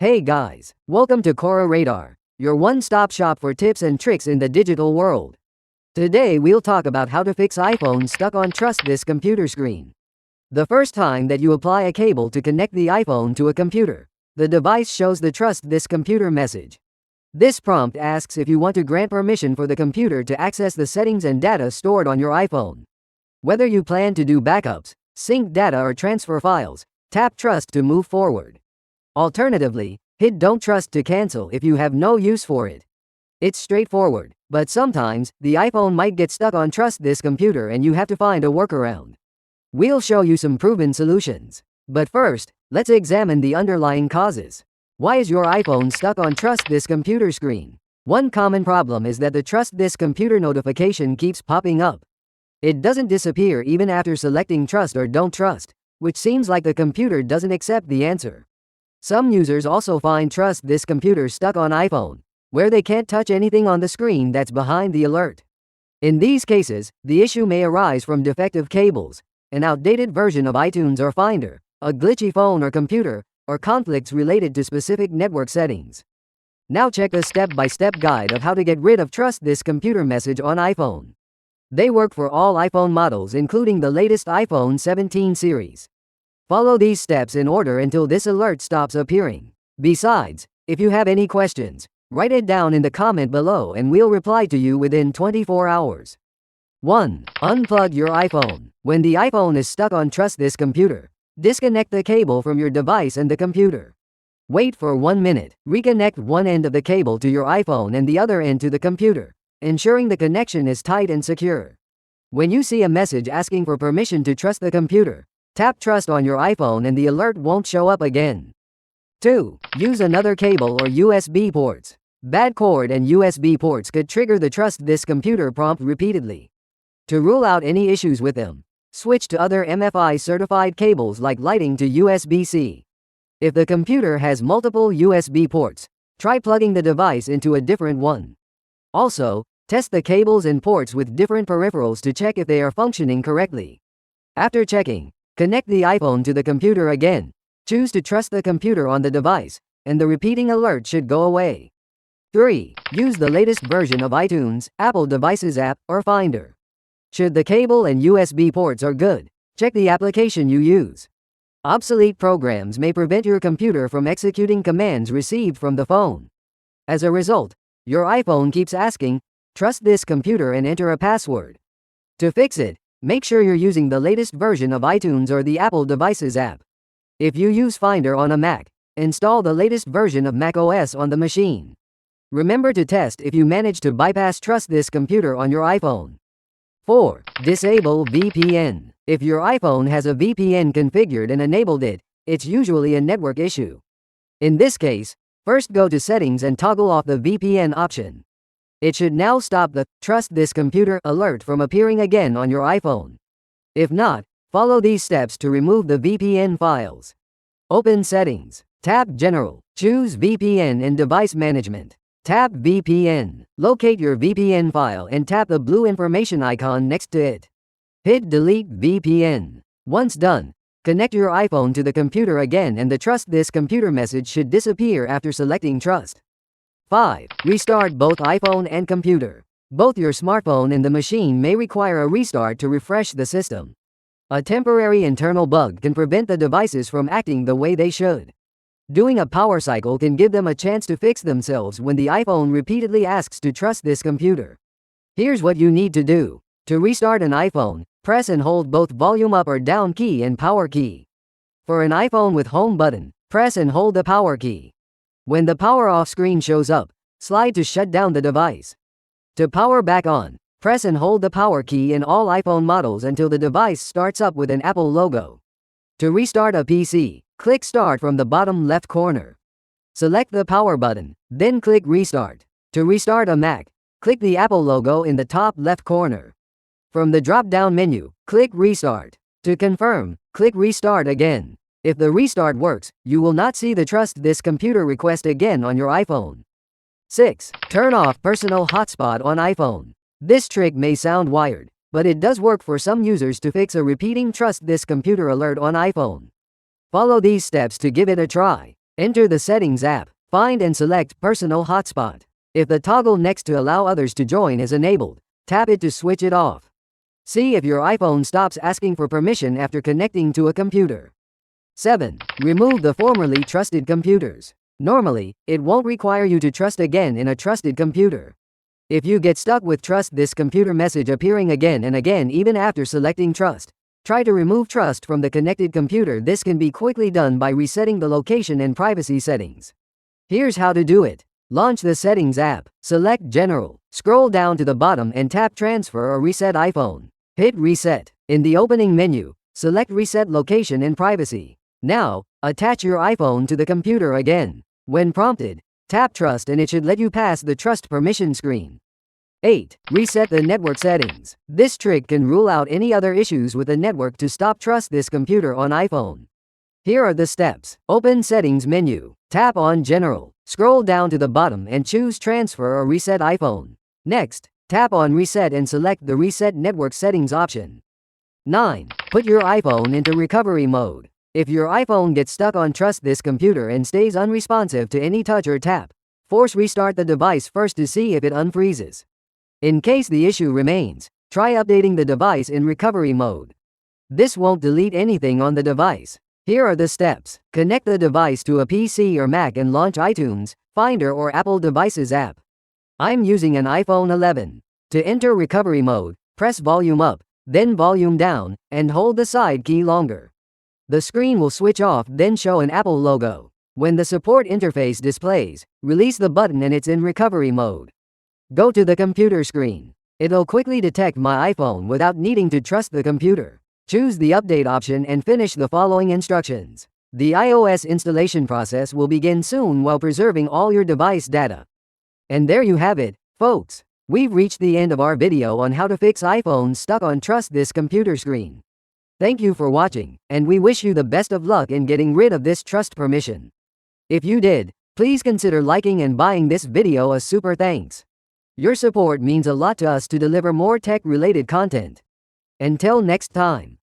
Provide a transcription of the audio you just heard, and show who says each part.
Speaker 1: Hey guys, welcome to Cora Radar, your one-stop shop for tips and tricks in the digital world. Today we'll talk about how to fix iPhone stuck on Trust This computer screen. The first time that you apply a cable to connect the iPhone to a computer, the device shows the Trust This computer message. This prompt asks if you want to grant permission for the computer to access the settings and data stored on your iPhone. Whether you plan to do backups, sync data or transfer files, tap Trust to move forward. Alternatively, hit Don't Trust to cancel if you have no use for it. It's straightforward, but sometimes, the iPhone might get stuck on Trust This computer and you have to find a workaround. We'll show you some proven solutions. But first, let's examine the underlying causes. Why is your iPhone stuck on Trust This computer screen? One common problem is that the Trust This computer notification keeps popping up. It doesn't disappear even after selecting Trust or Don't Trust, which seems like the computer doesn't accept the answer. Some users also find Trust This computer stuck on iPhone, where they can't touch anything on the screen that's behind the alert. In these cases, the issue may arise from defective cables, an outdated version of iTunes or Finder, a glitchy phone or computer, or conflicts related to specific network settings. Now check a step-by-step guide of how to get rid of Trust This computer message on iPhone. They work for all iPhone models including the latest iPhone 17 series. Follow these steps in order until this alert stops appearing. Besides, if you have any questions, write it down in the comment below and we'll reply to you within 24 hours. 1. Unplug your iPhone. When the iPhone is stuck on Trust This computer, disconnect the cable from your device and the computer. Wait for 1 minute. Reconnect one end of the cable to your iPhone and the other end to the computer, ensuring the connection is tight and secure. When you see a message asking for permission to trust the computer, tap Trust on your iPhone and the alert won't show up again. 2. Use another cable or USB ports. Bad cord and USB ports could trigger the Trust This computer prompt repeatedly. To rule out any issues with them, switch to other MFI certified cables like Lighting to USB-C. If the computer has multiple USB ports, try plugging the device into a different one. Also, test the cables and ports with different peripherals to check if they are functioning correctly. After checking, connect the iPhone to the computer again, choose to trust the computer on the device, and the repeating alert should go away. 3. Use the latest version of iTunes, Apple Devices app, or Finder. Should the cable and USB ports are good, check the application you use. Obsolete programs may prevent your computer from executing commands received from the phone. As a result, your iPhone keeps asking, "Trust this computer" and enter a password. To fix it, make sure you're using the latest version of iTunes or the Apple Devices app. If you use Finder on a Mac, install the latest version of macOS on the machine. Remember to test if you manage to bypass Trust This computer on your iPhone. 4. Disable VPN. If your iPhone has a VPN configured and enabled it, it's usually a network issue. In this case, first go to Settings and toggle off the VPN option. It should now stop the Trust This computer alert from appearing again on your iPhone. If not, follow these steps to remove the VPN files. Open Settings. Tap General. Choose VPN and Device Management. Tap VPN. Locate your VPN file and tap the blue information icon next to it. Hit Delete VPN. Once done, connect your iPhone to the computer again and the Trust This computer message should disappear after selecting Trust. 5. Restart both iPhone and computer. Both your smartphone and the machine may require a restart to refresh the system. A temporary internal bug can prevent the devices from acting the way they should. Doing a power cycle can give them a chance to fix themselves when the iPhone repeatedly asks to trust this computer. Here's what you need to do. To restart an iPhone, press and hold both volume up or down key and power key. For an iPhone with home button, press and hold the power key. When the power off screen shows up, slide to shut down the device. To power back on, press and hold the power key in all iPhone models until the device starts up with an Apple logo. To restart a PC, click Start from the bottom left corner. Select the power button, then click Restart. To restart a Mac, click the Apple logo in the top left corner. From the drop-down menu, click Restart. To confirm, click Restart again. If the restart works, you will not see the Trust This computer request again on your iPhone. 6. Turn off Personal Hotspot on iPhone. This trick may sound wired, but it does work for some users to fix a repeating Trust This computer alert on iPhone. Follow these steps to give it a try. Enter the Settings app, find and select Personal Hotspot. If the toggle next to Allow Others to Join is enabled, tap it to switch it off. See if your iPhone stops asking for permission after connecting to a computer. 7. Remove the formerly trusted computers. Normally, it won't require you to trust again in a trusted computer. If you get stuck with Trust This Computer message appearing again and again even after selecting Trust, try to remove trust from the connected computer. This can be quickly done by resetting the location and privacy settings. Here's how to do it. Launch the Settings app, select General, scroll down to the bottom and tap Transfer or Reset iPhone. Hit Reset. In the opening menu, select Reset Location and Privacy. Now, attach your iPhone to the computer again. When prompted, tap Trust and it should let you pass the Trust Permission screen. 8. Reset the network settings. This trick can rule out any other issues with the network to stop Trust This Computer on iPhone. Here are the steps. Open Settings menu. Tap on General. Scroll down to the bottom and choose Transfer or Reset iPhone. Next, tap on Reset and select the Reset Network Settings option. 9. Put your iPhone into recovery mode. If your iPhone gets stuck on Trust This Computer and stays unresponsive to any touch or tap, force restart the device first to see if it unfreezes. In case the issue remains, try updating the device in recovery mode. This won't delete anything on the device. Here are the steps. Connect the device to a PC or Mac and launch iTunes, Finder or Apple Devices app. I'm using an iPhone 11. To enter recovery mode, press volume up, then volume down, and hold the side key longer. The screen will switch off, then show an Apple logo. When the support interface displays, release the button and it's in recovery mode. Go to the computer screen. It'll quickly detect my iPhone without needing to trust the computer. Choose the update option and finish the following instructions. The iOS installation process will begin soon while preserving all your device data. And there you have it, folks. We've reached the end of our video on how to fix iPhones stuck on Trust This Computer screen. Thank you for watching, and we wish you the best of luck in getting rid of this trust permission. If you did, please consider liking and buying this video a super thanks. Your support means a lot to us to deliver more tech-related content. Until next time.